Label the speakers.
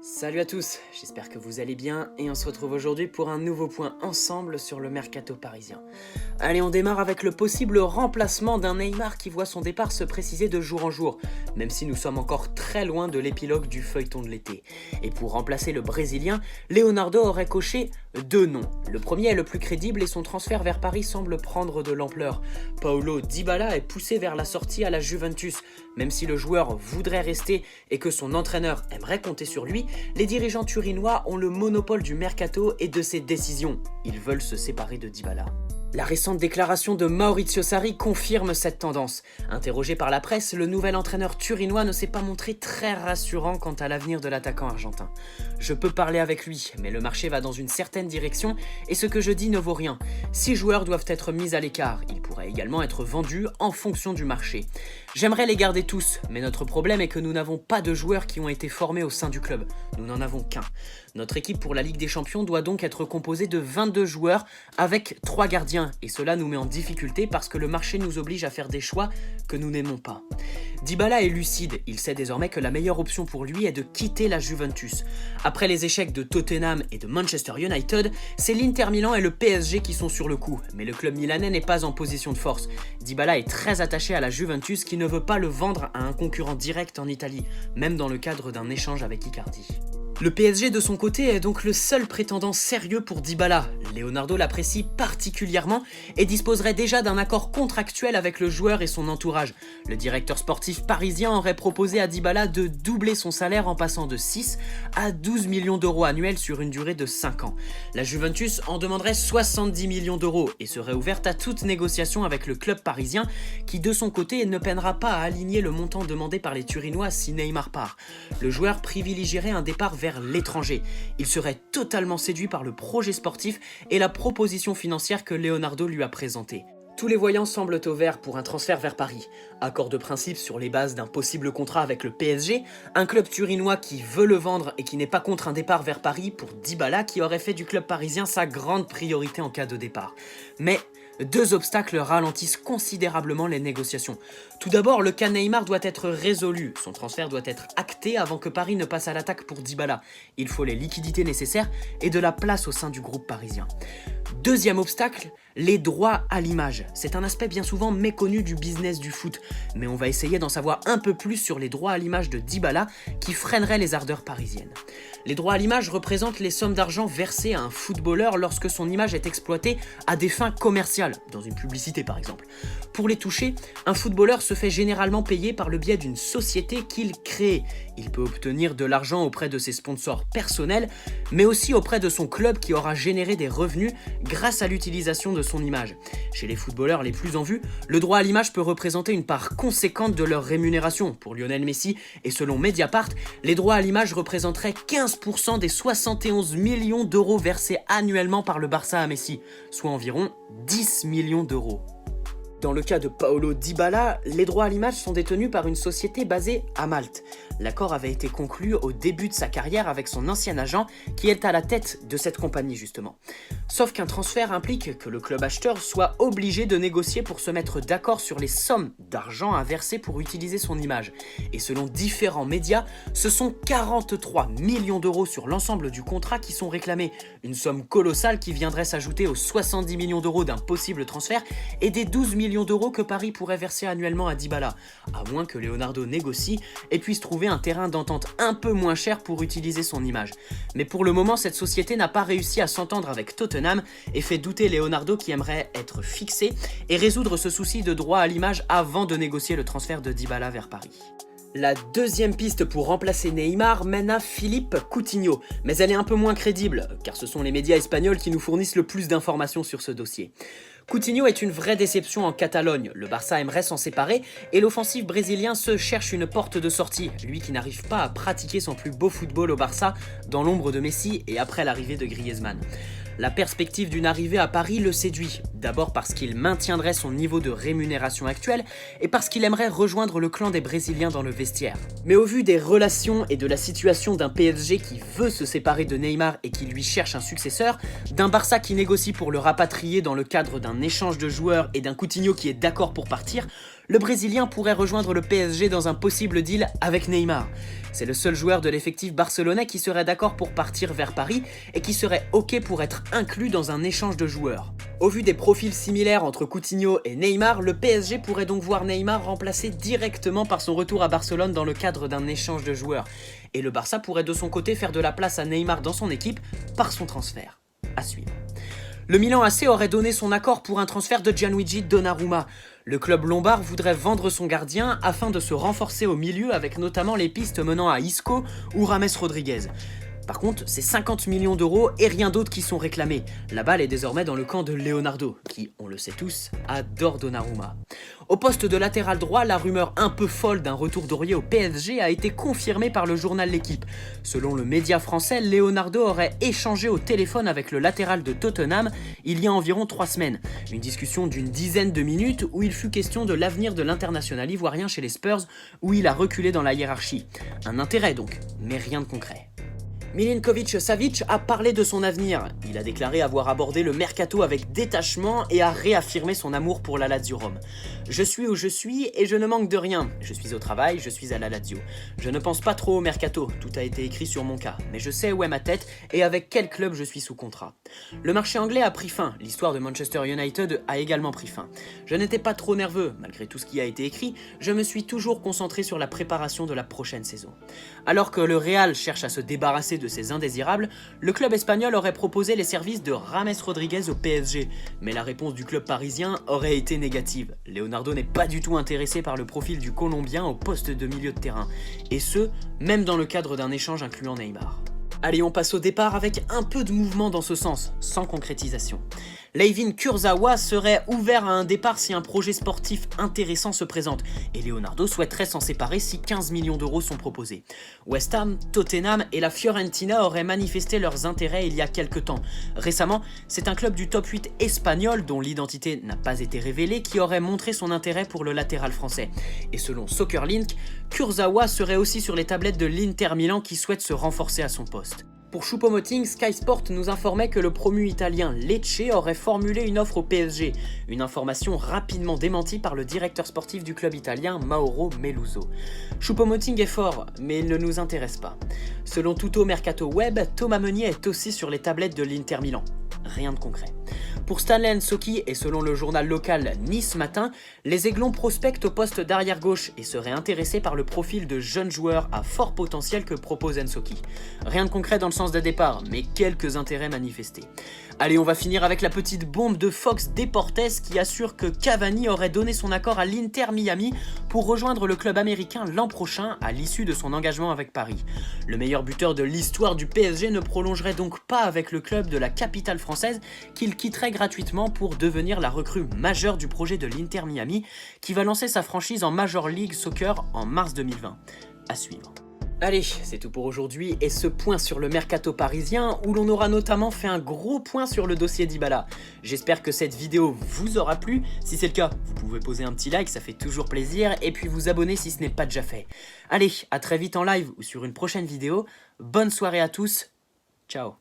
Speaker 1: Salut à tous, j'espère que vous allez bien et on se retrouve aujourd'hui pour un nouveau point ensemble sur le mercato parisien. Allez, on démarre avec le possible remplacement d'un Neymar qui voit son départ se préciser de jour en jour, même si nous sommes encore très loin de l'épilogue du feuilleton de l'été. Et pour remplacer le Brésilien, Leonardo aurait coché deux noms. Le premier est le plus crédible et son transfert vers Paris semble prendre de l'ampleur. Paulo Dybala est poussé vers la sortie à la Juventus. Même si le joueur voudrait rester et que son entraîneur aimerait compter sur lui, les dirigeants turinois ont le monopole du mercato et de ses décisions. Ils veulent se séparer de Dybala. La récente déclaration de Maurizio Sarri confirme cette tendance. Interrogé par la presse, le nouvel entraîneur turinois ne s'est pas montré très rassurant quant à l'avenir de l'attaquant argentin. Je peux parler avec lui, mais le marché va dans une certaine direction et ce que je dis ne vaut rien. 6 joueurs doivent être mis à l'écart, ils pourraient également être vendus en fonction du marché. J'aimerais les garder tous, mais notre problème est que nous n'avons pas de joueurs qui ont été formés au sein du club. Nous n'en avons qu'un. Notre équipe pour la Ligue des Champions doit donc être composée de 22 joueurs avec 3 gardiens. Et cela nous met en difficulté parce que le marché nous oblige à faire des choix que nous n'aimons pas. Dybala est lucide, il sait désormais que la meilleure option pour lui est de quitter la Juventus. Après les échecs de Tottenham et de Manchester United, c'est l'Inter Milan et le PSG qui sont sur le coup, mais le club milanais n'est pas en position de force. Dybala est très attaché à la Juventus qui ne veut pas le vendre à un concurrent direct en Italie, même dans le cadre d'un échange avec Icardi. Le PSG de son côté est donc le seul prétendant sérieux pour Dybala. Leonardo l'apprécie particulièrement et disposerait déjà d'un accord contractuel avec le joueur et son entourage. Le directeur sportif parisien aurait proposé à Dybala de doubler son salaire en passant de 6 à 12 millions d'euros annuels sur une durée de 5 ans. La Juventus en demanderait 70 millions d'euros et serait ouverte à toute négociation avec le club parisien qui de son côté ne peinera pas à aligner le montant demandé par les Turinois si Neymar part. Le joueur privilégierait un départ vers l'étranger. Il serait totalement séduit par le projet sportif et la proposition financière que Leonardo lui a présentée. Tous les voyants semblent au vert pour un transfert vers Paris. Accord de principe sur les bases d'un possible contrat avec le PSG, un club turinois qui veut le vendre et qui n'est pas contre un départ vers Paris pour Dybala qui aurait fait du club parisien sa grande priorité en cas de départ. Mais deux obstacles ralentissent considérablement les négociations. Tout d'abord, le cas Neymar doit être résolu. Son transfert doit être acté avant que Paris ne passe à l'attaque pour Dybala. Il faut les liquidités nécessaires et de la place au sein du groupe parisien. Deuxième obstacle, les droits à l'image. C'est un aspect bien souvent méconnu du business du foot, mais on va essayer d'en savoir un peu plus sur les droits à l'image de Dybala qui freineraient les ardeurs parisiennes. Les droits à l'image représentent les sommes d'argent versées à un footballeur lorsque son image est exploitée à des fins commerciales, dans une publicité par exemple. Pour les toucher, un footballeur se fait généralement payer par le biais d'une société qu'il crée. Il peut obtenir de l'argent auprès de ses sponsors personnels, mais aussi auprès de son club qui aura généré des revenus grâce à l'utilisation de son image. Chez les footballeurs les plus en vue, le droit à l'image peut représenter une part conséquente de leur rémunération. Pour Lionel Messi, et selon Mediapart, les droits à l'image représenteraient 15% des 71 millions d'euros versés annuellement par le Barça à Messi, soit environ 10 millions d'euros. Dans le cas de Paulo Dybala, les droits à l'image sont détenus par une société basée à Malte. L'accord avait été conclu au début de sa carrière avec son ancien agent qui est à la tête de cette compagnie justement. Sauf qu'un transfert implique que le club acheteur soit obligé de négocier pour se mettre d'accord sur les sommes d'argent à verser pour utiliser son image. Et selon différents médias, ce sont 43 millions d'euros sur l'ensemble du contrat qui sont réclamés. Une somme colossale qui viendrait s'ajouter aux 70 millions d'euros d'un possible transfert et des 12 millions d'euros que Paris pourrait verser annuellement à Dybala, à moins que Leonardo négocie et puisse trouver un terrain d'entente un peu moins cher pour utiliser son image. Mais pour le moment, cette société n'a pas réussi à s'entendre avec Tottenham et fait douter Leonardo qui aimerait être fixé et résoudre ce souci de droit à l'image avant de négocier le transfert de Dybala vers Paris. La deuxième piste pour remplacer Neymar mène à Philippe Coutinho, mais elle est un peu moins crédible, car ce sont les médias espagnols qui nous fournissent le plus d'informations sur ce dossier. Coutinho est une vraie déception en Catalogne, le Barça aimerait s'en séparer et l'offensif brésilien se cherche une porte de sortie, lui qui n'arrive pas à pratiquer son plus beau football au Barça dans l'ombre de Messi et après l'arrivée de Griezmann. La perspective d'une arrivée à Paris le séduit, d'abord parce qu'il maintiendrait son niveau de rémunération actuel et parce qu'il aimerait rejoindre le clan des Brésiliens dans le vestiaire. Mais au vu des relations et de la situation d'un PSG qui veut se séparer de Neymar et qui lui cherche un successeur, d'un Barça qui négocie pour le rapatrier dans le cadre d'un d'un échange de joueurs et d'un Coutinho qui est d'accord pour partir, le Brésilien pourrait rejoindre le PSG dans un possible deal avec Neymar. C'est le seul joueur de l'effectif barcelonais qui serait d'accord pour partir vers Paris et qui serait ok pour être inclus dans un échange de joueurs. Au vu des profils similaires entre Coutinho et Neymar, le PSG pourrait donc voir Neymar remplacé directement par son retour à Barcelone dans le cadre d'un échange de joueurs. Et le Barça pourrait de son côté faire de la place à Neymar dans son équipe par son transfert. À suivre. Le Milan AC aurait donné son accord pour un transfert de Gianluigi Donnarumma. Le club lombard voudrait vendre son gardien afin de se renforcer au milieu avec notamment les pistes menant à Isco ou James Rodriguez. Par contre, c'est 50 millions d'euros et rien d'autre qui sont réclamés. La balle est désormais dans le camp de Leonardo, qui, on le sait tous, adore Donnarumma. Au poste de latéral droit, la rumeur un peu folle d'un retour d'Aurier au PSG a été confirmée par le journal L'Équipe. Selon le média français, Leonardo aurait échangé au téléphone avec le latéral de Tottenham il y a environ 3 semaines. Une discussion d'une dizaine de minutes où il fut question de l'avenir de l'international ivoirien chez les Spurs, où il a reculé dans la hiérarchie. Un intérêt donc, mais rien de concret. Milinkovic-Savic a parlé de son avenir. Il a déclaré avoir abordé le mercato avec détachement et a réaffirmé son amour pour la Lazio Rome. « Je suis où je suis et je ne manque de rien. Je suis au travail, je suis à la Lazio. Je ne pense pas trop au mercato, tout a été écrit sur mon cas, mais je sais où est ma tête et avec quel club je suis sous contrat. » Le marché anglais a pris fin, l'histoire de Manchester United a également pris fin. Je n'étais pas trop nerveux, malgré tout ce qui a été écrit, je me suis toujours concentré sur la préparation de la prochaine saison. Alors que le Real cherche à se débarrasser de ses indésirables, le club espagnol aurait proposé les services de James Rodriguez au PSG, mais la réponse du club parisien aurait été négative. Leonardo n'est pas du tout intéressé par le profil du Colombien au poste de milieu de terrain, et ce, même dans le cadre d'un échange incluant Neymar. Allez, on passe au départ avec un peu de mouvement dans ce sens, sans concrétisation. Layvin Kurzawa serait ouvert à un départ si un projet sportif intéressant se présente, et Leonardo souhaiterait s'en séparer si 15 millions d'euros sont proposés. West Ham, Tottenham et la Fiorentina auraient manifesté leurs intérêts il y a quelques temps. Récemment, c'est un club du top 8 espagnol, dont l'identité n'a pas été révélée, qui aurait montré son intérêt pour le latéral français. Et selon Soccerlink, Kurzawa serait aussi sur les tablettes de l'Inter Milan qui souhaite se renforcer à son poste. Pour Choupo-Moting, Sky Sport nous informait que le promu italien Lecce aurait formulé une offre au PSG, une information rapidement démentie par le directeur sportif du club italien Mauro Meluso. Choupo-Moting est fort, mais il ne nous intéresse pas. Selon Tutto Mercato Web, Thomas Meunier est aussi sur les tablettes de l'Inter Milan. Rien de concret. Pour Stanley Nsoki et selon le journal local Nice Matin, les Aiglons prospectent au poste d'arrière gauche et seraient intéressés par le profil de jeune joueur à fort potentiel que propose Nsoki. Rien de concret dans le sens des départs, mais quelques intérêts manifestés. Allez, on va finir avec la petite bombe de Fox Deportes qui assure que Cavani aurait donné son accord à l'Inter Miami pour rejoindre le club américain l'an prochain à l'issue de son engagement avec Paris. Le meilleur buteur de l'histoire du PSG ne prolongerait donc pas avec le club de la capitale française qu'il quitterait gratuitement pour devenir la recrue majeure du projet de l'Inter Miami qui va lancer sa franchise en Major League Soccer en mars 2020. À suivre. Allez, c'est tout pour aujourd'hui et ce point sur le mercato parisien où l'on aura notamment fait un gros point sur le dossier Dybala. J'espère que cette vidéo vous aura plu. Si c'est le cas, vous pouvez poser un petit like, ça fait toujours plaisir, et puis vous abonner si ce n'est pas déjà fait. Allez, à très vite en live ou sur une prochaine vidéo. Bonne soirée à tous. Ciao.